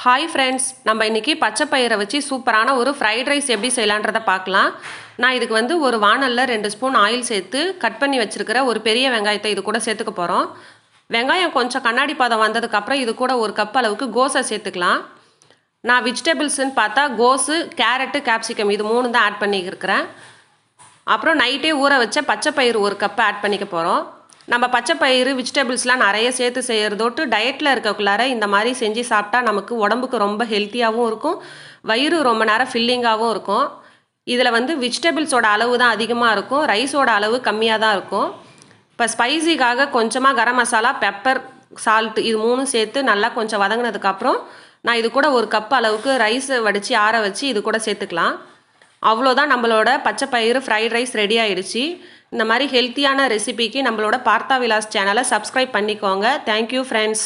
Hi friends, நம்ம இன்றைக்கி பச்சை பயிரை வச்சு சூப்பரான ஒரு ஃப்ரைட் ரைஸ் எப்படி செய்யலான்றதை பார்க்கலாம். நான் இதுக்கு வந்து ஒரு வானலில் 2 ஸ்பூன் ஆயில் சேர்த்து கட் பண்ணி வச்சுருக்கிற ஒரு பெரிய வெங்காயத்தை இது கூட சேர்த்துக்க போகிறோம். வெங்காயம் கொஞ்சம் கண்ணாடி பதம் வந்ததுக்கப்புறம் இது கூட ஒரு கப் அளவுக்கு கோஸை சேர்த்துக்கலாம். நான் வெஜிடபிள்ஸ்ன்னு பார்த்தா கோஸு, கேரட்டு, கேப்சிகம் இது 3 தான் ஆட் பண்ணியிருக்கிறேன். அப்புறம் நைட்டே ஊற வச்ச பச்சை பயிறு ஒரு கப்பு ஆட் பண்ணிக்க போகிறோம். நம்ம பச்சை பயிறு வெஜிடபிள்ஸ்லாம் நிறைய சேர்த்து செய்கிறதோட்டு டயட்டில் இருக்கக்குள்ளார இந்த மாதிரி செஞ்சு சாப்பிட்டா நமக்கு உடம்புக்கு ரொம்ப ஹெல்த்தியாகவும் இருக்கும், வயிறு ரொம்ப நேரம் ஃபில்லிங்காகவும் இருக்கும். இதில் வந்து வெஜிடபிள்ஸோட அளவு தான் அதிகமாக இருக்கும், ரைஸோட அளவு கம்மியாக தான் இருக்கும். இப்போ ஸ்பைசிக்காக கொஞ்சமாக கரம் மசாலா, பெப்பர், சால்ட் இது 3 சேர்த்து நல்லா கொஞ்சம் வதங்கினதுக்கப்புறம் நான் இது கூட ஒரு கப் அளவுக்கு ரைஸை வடித்து ஆற வச்சு இது கூட சேர்த்துக்கலாம். அவ்வளோதான், நம்மளோட பச்சை பயிறு ஃப்ரைட் ரைஸ் ரெடி ஆகிடுச்சு. இந்த மாதிரி ஹெல்த்தியான ரெசிபிக்கு நம்மளோட பார்த்தா விலாஸ் சேனலை சப்ஸ்கிரைப் பண்ணிக்கோங்க. Thank you friends.